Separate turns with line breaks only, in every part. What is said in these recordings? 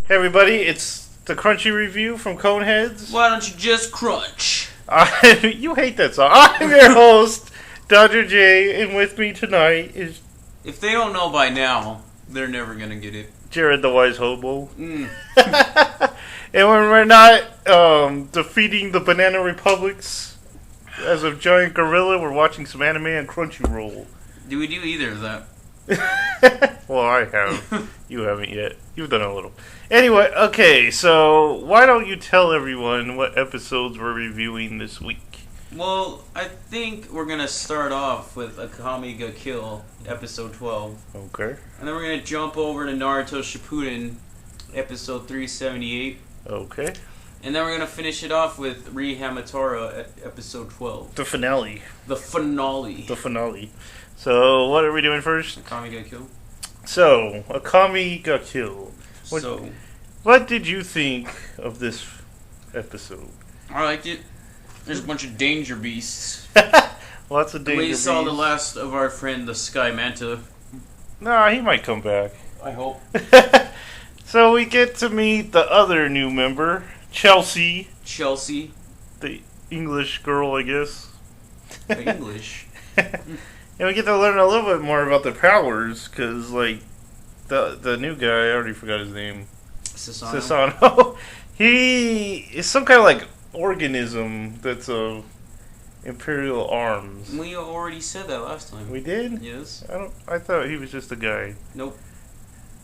Hey everybody, it's the Crunchy Review from Coneheads.
Why don't you just crunch?
You hate that song. I'm your host, Dr. J, and with me tonight is...
If they don't know by now, they're never gonna get it.
Jared the Wise Hobo. And when we're not defeating the Banana Republics as a giant gorilla, we're watching some anime on Crunchyroll.
Do we do either of that?
Well, I have. You haven't yet. You've done a little. Anyway, okay, so why don't you tell everyone what episodes we're reviewing this week?
Well, I think we're gonna start off with Akame ga Kill, episode 12.
Okay.
And then we're gonna jump over to Naruto Shippuden, episode 378.
Okay.
And then we're gonna finish it off with Hamatora, episode 12.
The finale.
The finale.
The finale. So, what are we doing first?
Akame ga Kill.
So, Akame ga Kill. What did you think of this episode?
I liked it. There's a bunch of danger beasts.
Lots of danger
We
beasts.
saw the last of our friend, the Sky Manta.
Nah, he might come back.
I hope.
So we get to meet the other new member, Chelsea.
Chelsea.
The English girl, I guess.
The English.
And we get to learn a little bit more about their powers, because, like, the new guy, I already forgot his name. Sasano. He is some kind of, like, organism that's Imperial arms.
We already said that last time.
We did?
Yes.
I thought he was just a guy.
Nope.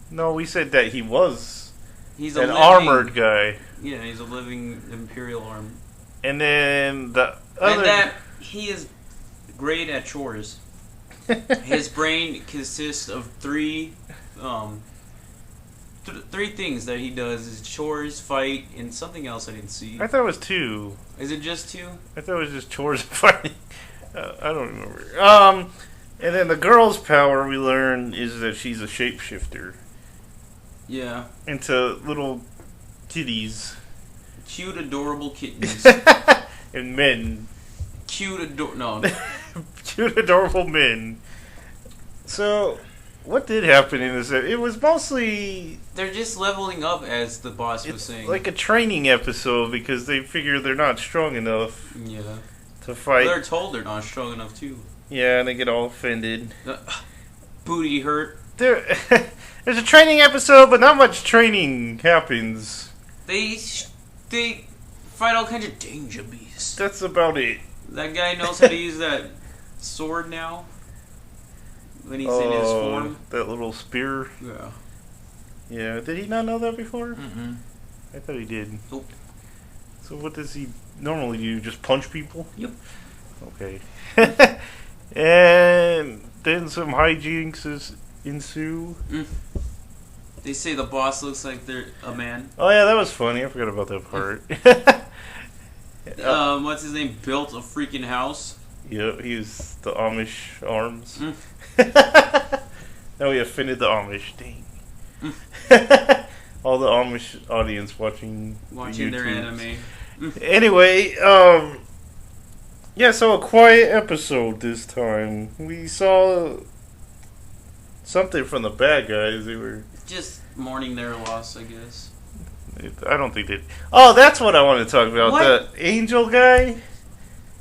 No, we said that he was
He's
an armored guy.
Yeah, he's a living Imperial arm.
And then the other...
And that he is great at chores. His brain consists of three things that he does: is chores, fight, and something else I didn't see.
I thought it was two.
Is it just two?
I thought it was just chores and fighting. I don't remember. And then the girl's power we learn is that she's a shapeshifter.
Yeah.
Into little kitties.
Cute, adorable kittens.
And men.
Cute, no.
Cute, adorable men. So, what did happen in this? It was mostly...
They're just leveling up, as the boss was saying.
Like a training episode, because they figure they're not strong enough to fight.
Well, they're told they're not strong enough, too.
Yeah, and they get all offended.
Booty hurt.
There's a training episode, but not much training happens.
They fight all kinds of danger beasts.
That's about it.
That guy knows how to use that sword now. When he's in his form.
That little spear.
Yeah.
Yeah. Did he not know that before?
Mm-hmm.
I thought he did.
Nope.
So what does he normally do? Just punch people?
Yep.
Okay. And then some hijinks ensue.
They say the boss looks like they're a man.
Oh yeah, that was funny. I forgot about that part.
What's his name? Built a freaking house.
Yep, he was the Amish arms. Now we offended the Amish. Dang. All the Amish audience watching
their anime.
Anyway, yeah, so a quiet episode this time. We saw something from the bad guys. They were
just mourning their loss, I guess.
I don't think they... Oh, that's what I want to talk about.
What?
The angel guy?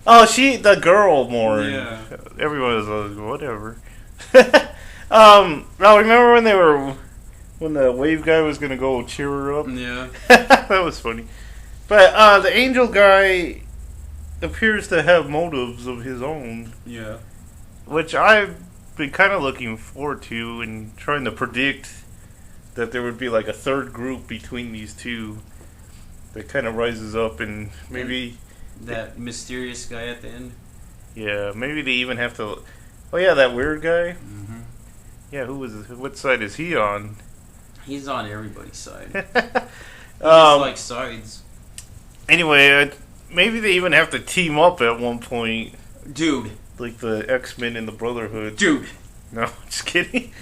Oh, the girl mourned.
Yeah.
Everyone was like, whatever. Remember when the wave guy was going to go cheer her up?
Yeah.
That was funny. But, the angel guy appears to have motives of his own.
Yeah.
Which I've been kind of looking forward to and trying to predict that there would be like a third group between these two that kind of rises up, and maybe...
That mysterious guy at the end?
Yeah, maybe they even have to... Oh yeah, that weird guy?
Mm-hmm.
Yeah, what side is he on?
He's on everybody's side. He just likes sides.
Anyway, maybe they even have to team up at one point.
Dude.
Like the X-Men and the Brotherhood.
Dude.
No, just kidding.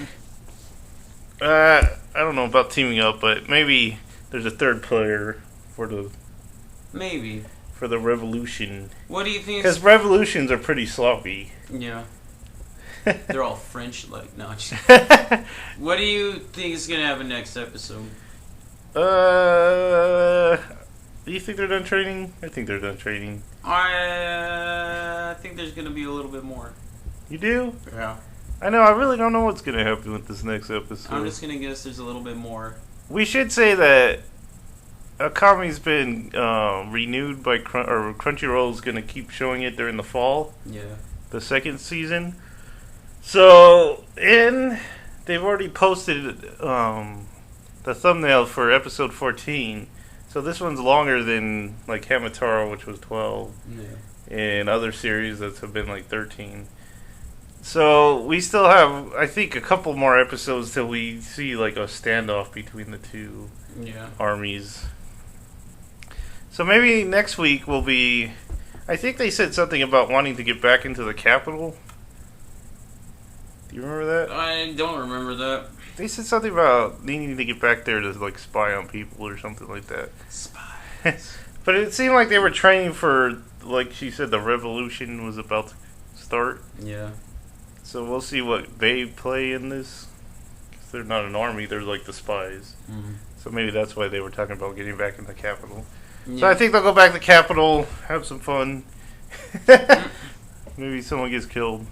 I don't know about teaming up, but maybe there's a third player for the...
Maybe.
For the revolution.
What do you think?
Because revolutions are pretty sloppy.
Yeah. They're all French, like, no. What do you think is going to happen next episode?
Do you think they're done training? I think they're done training.
I think there's gonna be a little bit more.
You do?
Yeah.
I know. I really don't know what's gonna happen with this next episode.
I'm just gonna guess there's a little bit more.
We should say that Akame's been renewed by Crunchyroll's gonna keep showing it during the fall.
Yeah.
The second season. So, they've already posted the thumbnail for episode 14. So this one's longer than like Hamatora, which was 12, and other series that have been like 13. So we still have, I think, a couple more episodes till we see like a standoff between the two armies. So maybe next week will be. I think they said something about wanting to get back into the capital. Do you remember that?
I don't remember that.
They said something about needing to get back there to like spy on people or something like that.
Spies.
But it seemed like they were training for, like she said, the revolution was about to start.
Yeah.
So we'll see what they play in this. 'Cause they're not an army; they're like the spies.
Mm-hmm.
So maybe that's why they were talking about getting back in the capital.
Yeah.
So I think they'll go back to the capital, have some fun. Maybe someone gets killed.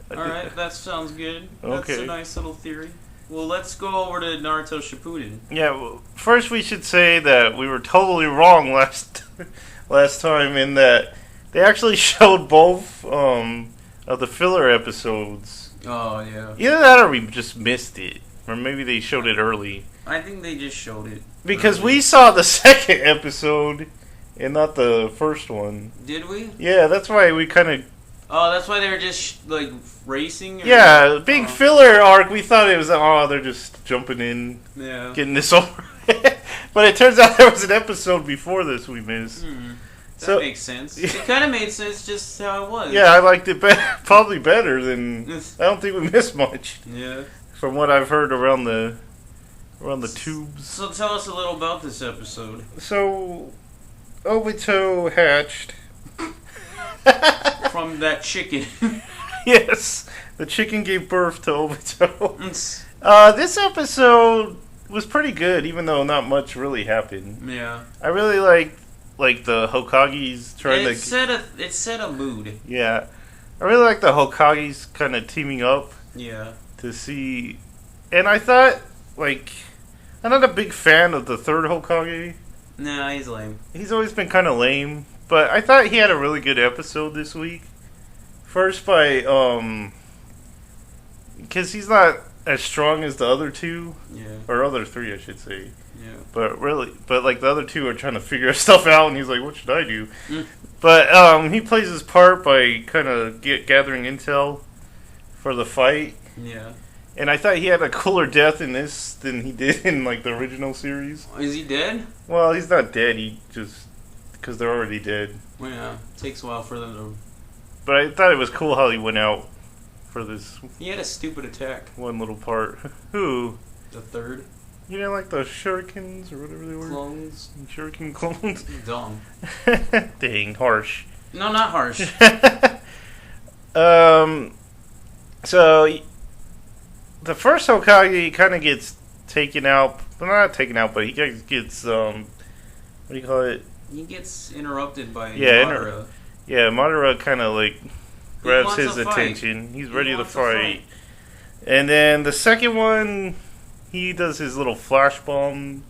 Alright, that sounds good. That's
Okay.
a nice little theory. Well, let's go over to Naruto Shippuden.
Yeah, well, first we should say that we were totally wrong last time in that they actually showed both of the filler episodes.
Oh, yeah.
Either that or we just missed it. Or maybe they showed it early.
I think they just showed it.
Because
early.
we saw the second episode and not the first one.
Did we?
Yeah, that's why we kind of...
Oh, that's why they were just, like, racing? Or
Yeah, being filler arc, we thought it was, they're just jumping in, getting this over. But it turns out there was an episode before this we missed.
That makes sense. It kind of made sense just how it was.
Yeah, I liked it probably better than... I don't think we missed much.
Yeah.
From what I've heard around the tubes.
So tell us a little about this episode.
So, Obito hatched.
From that chicken.
Yes, the chicken gave birth to Obito. This episode was pretty good, even though not much really happened.
Yeah.
I really like the Hokage's trying
it set a mood.
Yeah. I really like the Hokage's kind of teaming up.
Yeah.
To see... And I thought, like... I'm not a big fan of the third Hokage.
Nah, he's lame.
He's always been kind of lame. But I thought he had a really good episode this week. First by, because he's not as strong as the other two.
Yeah.
Or other three, I should say.
Yeah.
But like the other two are trying to figure stuff out, and he's like, what should I do? But he plays his part by kind of gathering intel for the fight.
Yeah.
And I thought he had a cooler death in this than he did in like the original series.
Is he dead?
Well, he's not dead. He just... Because they're already dead.
Well, yeah. It takes a while for them to...
But I thought it was cool how he went out for this...
He had a stupid attack.
One little part. Who?
The third.
You didn't like the shurikens or whatever they were?
Clones.
Shuriken clones?
Dumb.
Dang, harsh.
No, not harsh.
So... The first Hokage kind of gets taken out... Well, not taken out, but he gets... what do you call it?
He gets interrupted by
Madara. Madara kind of like grabs his
attention.
He's ready to fight. And then the second one, he does his little flash bomb.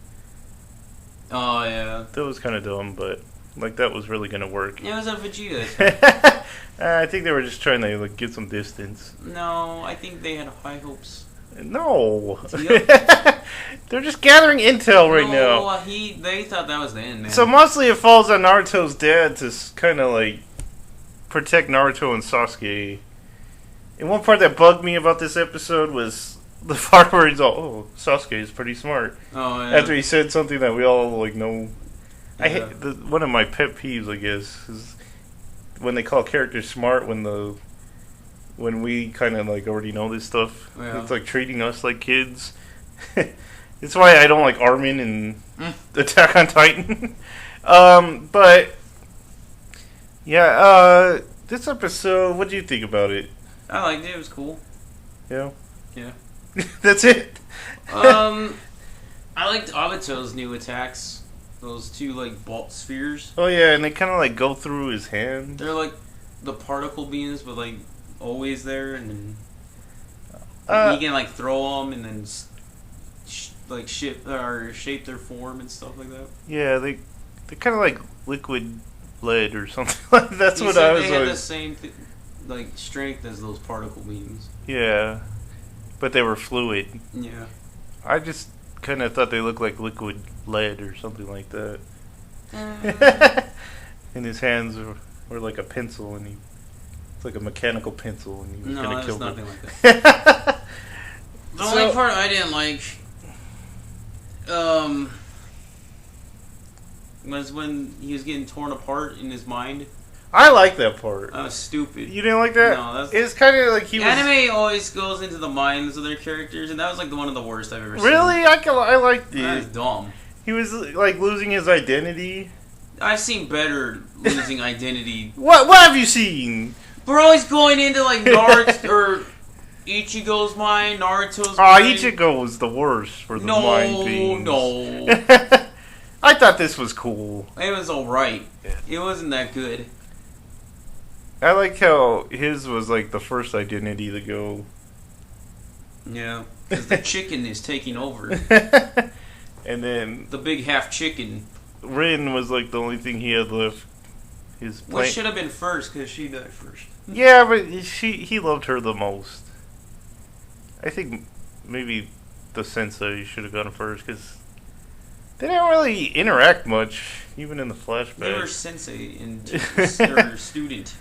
Oh, yeah.
That was kind of dumb, but like that was really going to work.
It was a Vegeta.
I think they were just trying to like get some distance.
No, I think they had high hopes.
No.
Yep.
They're just gathering intel right now.
They thought that was the end, man.
So mostly it falls on Naruto's dad to kind of like protect Naruto and Sasuke. And one part that bugged me about this episode was the part where he's all, "Oh, Sasuke is pretty smart."
Oh, yeah.
After he said something that we all like know.
Yeah.
I hate one of my pet peeves, I guess, is when they call characters smart when we kind of like already know this stuff.
Yeah.
It's like treating us like kids. It's why I don't like Armin and Attack on Titan. But yeah, this episode, what do you think about it?
I liked it. It was cool.
Yeah.
Yeah.
That's it.
I liked Obito's new attacks. Those two, like, bolt spheres.
Oh, yeah, and they kind of, like, go through his hand.
They're, like, the particle beams, but, like, always there, and then he can, like, throw them and then, like, shape their form and stuff like that.
Yeah, they're kind of like liquid lead or something like that. That's what I was
They had the same, like, strength as those particle beams.
Yeah, but they were fluid.
Yeah.
I just kind of thought they looked like liquid lead or something like that. And his hands were like a pencil, and it's like a mechanical pencil, and he was going to kill them. No, nothing like that.
The only part I didn't like was when he was getting torn apart in his mind.
I like that part.
That was stupid.
You didn't like that?
No,
it's kind of like
anime always goes into the minds of their characters, and that was like one of the worst I've ever seen.
Really? I liked it.
That was dumb.
He was like losing his identity.
I've seen better losing identity.
What have you seen?
We're always going into like Naruto or Ichigo's mind, Naruto's mind.
Ichigo was the worst for the mind things.
No.
I thought this was cool.
It was alright. It wasn't that good.
I like how his was like the first identity to go.
Yeah, because the chicken is taking over.
And then
the big half chicken.
Rin was like the only thing he had left.
What should have been first, because she died first.
Yeah, but he loved her the most. I think maybe the sensei should have gone first, because they didn't really interact much, even in the flashback.
They were sensei and their student.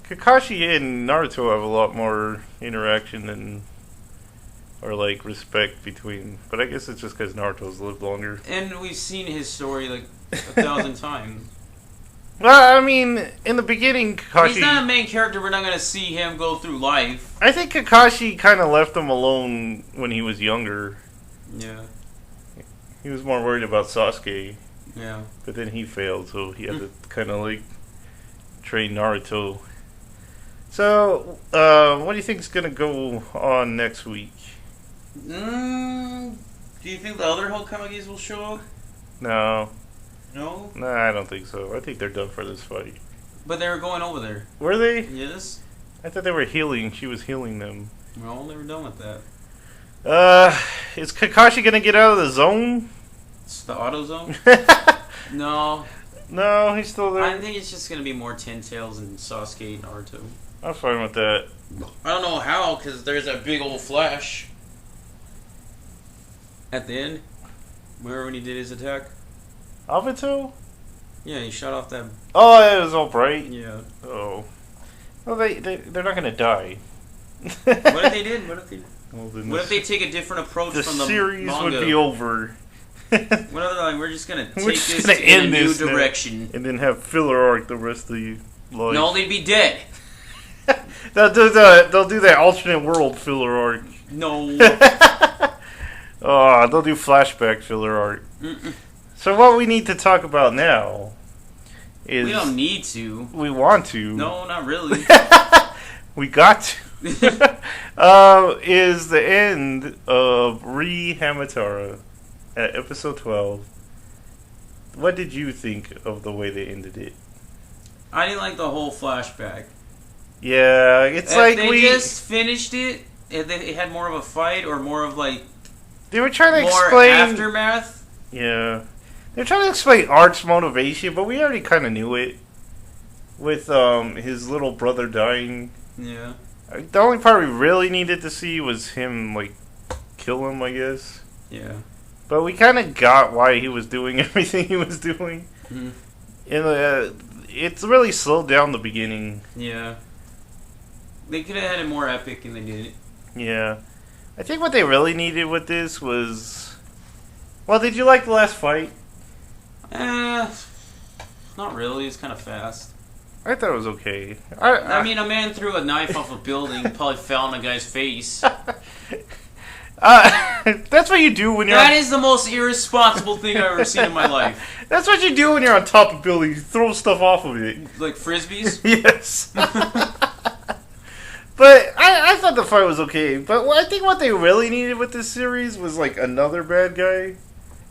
Kakashi and Naruto have a lot more interaction than, or like respect between, but I guess it's just because Naruto's lived longer.
And we've seen his story like 1,000 times.
Well, I mean, in the beginning, Kakashi...
He's not a main character, we're not going to see him go through life.
I think Kakashi kind of left him alone when he was younger.
Yeah.
He was more worried about Sasuke.
Yeah.
But then he failed, so he had to kind of like train Naruto. So, what do you think is going to go on next week?
Do you think the other Hokages will show up?
No.
No?
Nah, I don't think so. I think they're done for this fight.
But they were going over there.
Were they?
Yes.
I thought they were healing. She was healing them.
Well, they were done with that.
Is Kakashi going to get out of the zone?
It's the auto zone? No.
No, he's still there.
I think it's just going to be more Ten Tails and Sasuke and Naruto.
I'm fine with that.
I don't know how, because there's that big old flash at the end. Remember when he did his attack?
Obito?
Yeah, he shot off that...
Oh, it was all bright?
Yeah.
Oh. Well, they're not going to die.
What if they did? What if they...
Well,
what if they take a different approach from the
series
manga?
would be over.
What if they're like, we're just going to take this in a new direction.
And then have filler arc the rest of the life.
No, they'd be dead.
They'll do that alternate world filler arc.
No.
Oh, they'll do flashback filler arc. So what we need to talk about now is...
We don't need to.
We want to.
No, not really.
We got to. Is the end of Hamatora at episode 12. What did you think of the way they ended it?
I didn't like the whole flashback.
Yeah, it's
if
like
they just finished it, if they had more of a fight or more of like...
They were trying to
more
explain...
aftermath?
Yeah. They're trying to explain Art's motivation, but we already kind of knew it. With his little brother dying.
Yeah.
The only part we really needed to see was him, like, kill him, I guess.
Yeah.
But we kind of got why he was doing everything he was doing.
Mm-hmm.
And it's really slowed down the beginning.
Yeah. They could have had it more epic, and they didn't.
Yeah. I think what they really needed with this was... Well, did you like the last fight?
Not really. It's kind of fast.
I thought it was okay.
I mean, a man threw a knife off a building, probably fell on a guy's face.
That's what you do when you're...
That is the most irresponsible thing I've ever seen in my life.
That's what you do when you're on top of a building. You throw stuff off of it.
Like frisbees?
Yes. But I thought the fight was okay. But I think what they really needed with this series was, like, another bad guy.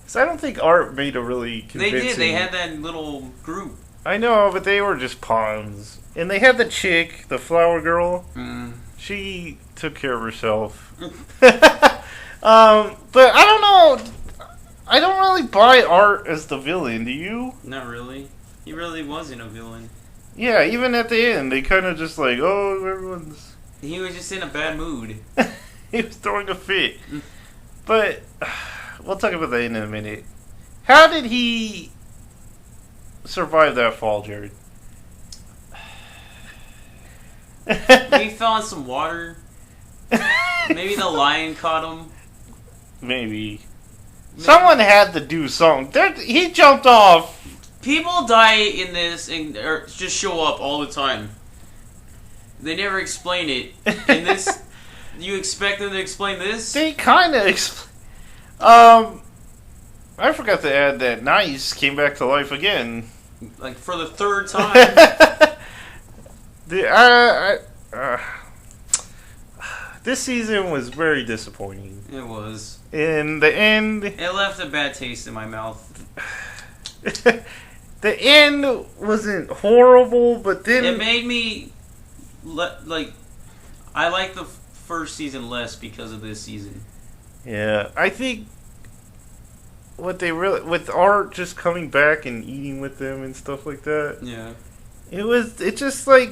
Because I don't think Art made a really convincing...
They did. They had that little group.
I know, but they were just pawns. And they had the chick, the flower girl. She took care of herself. But I don't know. I don't really buy Art as the villain. Do you?
Not really. He really wasn't a villain.
Yeah, even at the end, they kind of just like, oh, everyone's...
He was just in a bad mood.
He was throwing a fit. But we'll talk about that in a minute. How did he survive that fall, Jared?
He fell in some water. Maybe the lion caught him.
Maybe. Someone had to do something. He jumped off.
People die in this and just show up all the time. They never explain it. In this, you expect them to explain this?
They kind of explain. I forgot to add that Nice came back to life again.
Like for the third time.
This season was very disappointing.
It was.
In the end...
It left a bad taste in my mouth.
The end wasn't horrible, but then...
It made me... I like the first season less because of this season.
Yeah, I think... What they really... With Art just coming back and eating with them and stuff like that...
Yeah.
It just like...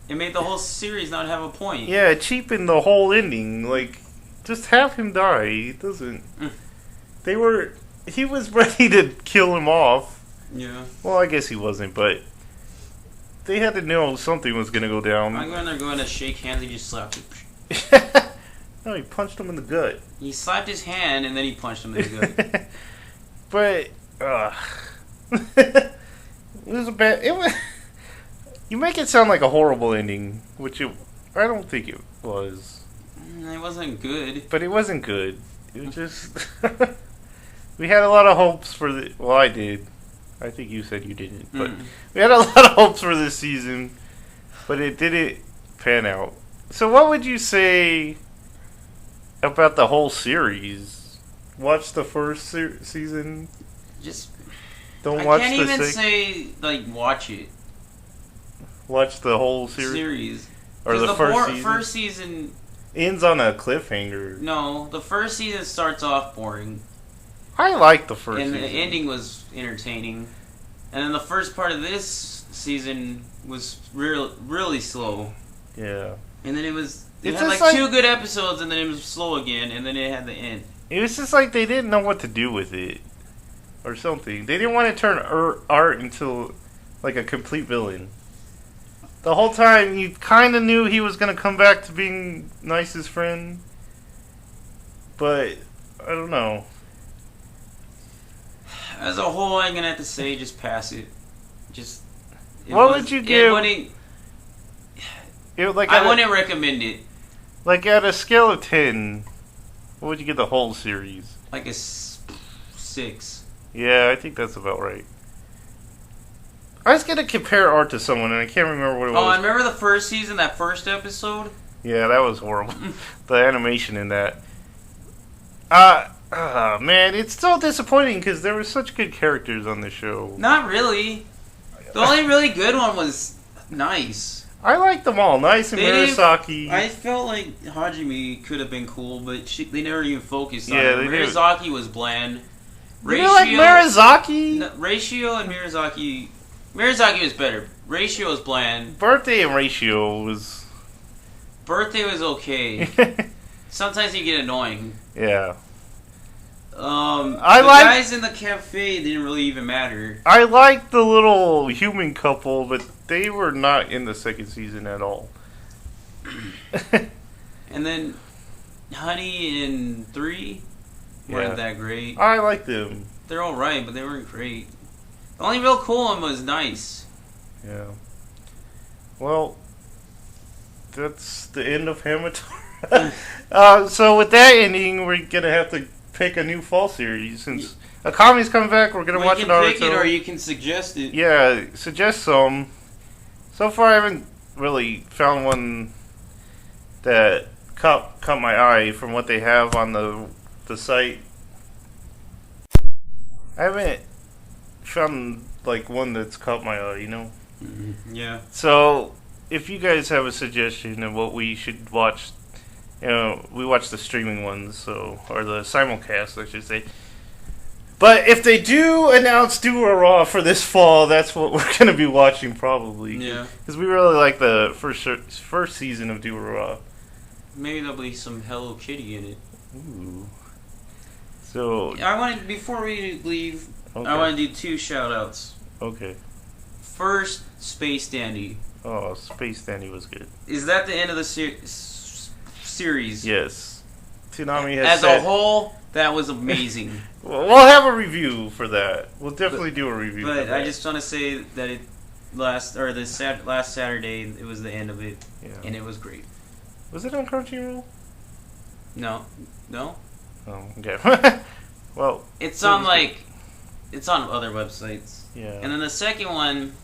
It made the whole series not have a point.
Yeah, it cheapened the whole ending. Like, just have him die. It doesn't... He was ready to kill him off.
Yeah.
Well, I guess he wasn't, but... They had to know something was going to go down.
I'm going to shake hands and just slap it.
No, he punched him in the gut.
He slapped his hand and then he punched him in the gut.
But, it was a bad... You make it sound like a horrible ending, which I don't think it was.
It wasn't good.
But it wasn't good. It was just... We had a lot of hopes for the... Well, I did. I think you said you didn't. But we had a lot of hopes for this season, but it didn't pan out. So what would you say about the whole series? Watch the first season?
Just...
Don't watch the
I can't even say, watch it.
Watch the whole series? Or the
first season...
Ends on a cliffhanger.
No, the first season starts off boring.
I like the first season.
And the ending was entertaining. And then the first part of this season was really slow.
Yeah.
And then it had 2 good episodes, and then it was slow again, and then it had the end.
It was just like they didn't know what to do with it. Or something. They didn't want to turn Art into like a complete villain. The whole time you kind of knew he was going to come back to being Nice's friend. But, I don't know.
As a whole, I'm going to have to say just pass it.
What would you give?
I wouldn't recommend it.
Like at a scale of 10, what would you give the whole series?
Like a 6.
Yeah, I think that's about right. I was going to compare Art to someone, and I can't remember what it was.
Oh, I remember the first season, that first episode?
Yeah, that was horrible. The animation in that. Man, it's so disappointing because there were such good characters on the show.
Not really. The only really good one was Nice.
I liked them all. Nice and Murasaki.
I felt like Hajime could have been cool, but they never even focused on it.
Murasaki
was bland.
You like Murasaki?
Ratio and Murasaki... Murasaki was better. Ratio was bland.
Birthday and Ratio was...
Birthday was okay. Sometimes you get annoying.
Yeah.
Guys in the cafe didn't really even matter.
I liked the little human couple, but they were not in the second season at all.
And then Honey and 3 weren't that great.
I liked them.
They're alright, but they weren't great. The only real cool one was Nice.
Yeah. Well, that's the end of Hamatora. So with that ending, we're going to have to pick a new fall series. Since Akame's coming back, we're going to watch Naruto.
You can pick it or you can suggest it.
Yeah, suggest some. So far, I haven't really found one that caught my eye from what they have on the site. I haven't found like one that's caught my eye,
Mm-hmm. Yeah.
So, if you guys have a suggestion of what we should watch, we watch the streaming ones, or the simulcast, I should say. But if they do announce Do or Raw for this fall, that's what we're going to be watching probably.
Yeah.
Because we really like the first season of Do or Raw.
Maybe there'll be some Hello Kitty in it.
Ooh. So
before we leave,
okay.
I want to do 2 shout-outs.
Okay.
First, Space Dandy.
Oh, Space Dandy was good.
Is that the end of the series?
Yes. Toonami has
a whole, that was amazing.
We'll have a review for that. We'll definitely do a review.
But I just want to say that last Saturday, it was the end of it, and it was great.
Was it on Crunchyroll?
No.
Oh, okay. Well,
it's on other websites.
Yeah.
And then the second one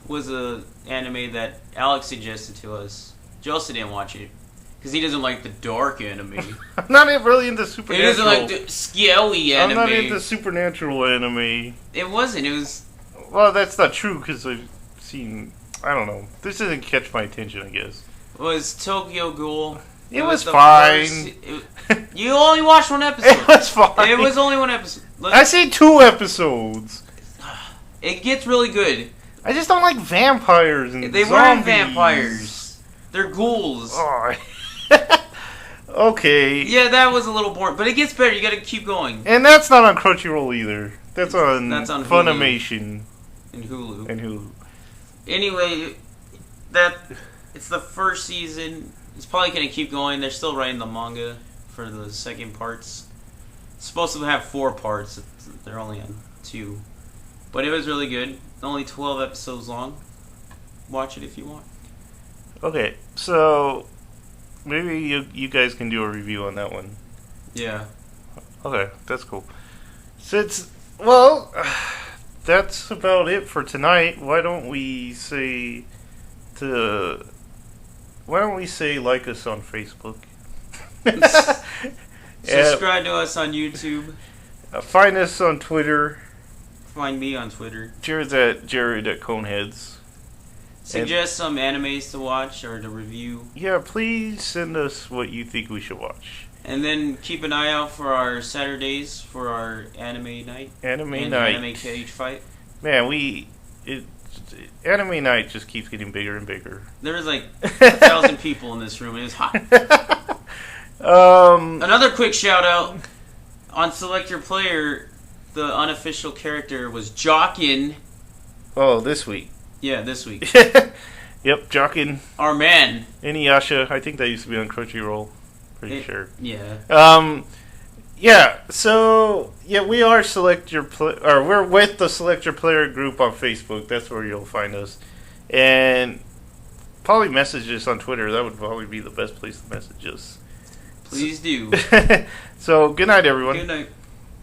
was a anime that Alex suggested to us. Joseph didn't watch it because he doesn't like the dark anime.
I'm not really into supernatural.
He doesn't like the scary anime.
I'm not into supernatural anime.
It wasn't. It was.
Well, that's not true because I've seen. I don't know. This doesn't catch my attention, I guess.
It was Tokyo Ghoul.
It was fine.
You only watched 1 episode.
It was fine.
It was only 1 episode.
I say 2 episodes.
It gets really good.
I just don't like vampires and
They
zombies.
weren't vampires. They're ghouls.
Oh. Okay.
Yeah, that was a little boring, but it gets better. You got to keep going.
And that's not on Crunchyroll either. That's on
Funimation
Funimation
and Hulu. Anyway, it's the first season. It's probably going to keep going. They're still writing the manga for the second parts. It's supposed to have 4 parts. They're only on 2. But it was really good. Only 12 episodes long. Watch it if you want.
Okay, so maybe you guys can do a review on that one.
Yeah.
Okay, that's cool. That's about it for tonight. Why don't we say like us on Facebook?
Subscribe to us on YouTube.
Find us on Twitter.
Find me on Twitter.
Jared's at Jared@Coneheads.
Suggest some animes to watch or to review.
Yeah, please send us what you think we should watch.
And then keep an eye out for our Saturdays for our anime night.
Anime
cage fight.
Man, anime night just keeps getting bigger and bigger.
There was like 1,000 people in this room. It was hot. Another quick shout out on Select Your Player. The unofficial character was Jockin.
Oh, this week.
Yeah, this week.
Yep, Jockin.
Our man.
Inuyasha. I think that used to be on Crunchyroll. Pretty sure.
Yeah.
Yeah. So we are we're with the Select Your Player group on Facebook. That's where you'll find us, and probably message us on Twitter. That would probably be the best place to message us.
Please do.
So good night, everyone.
Good night.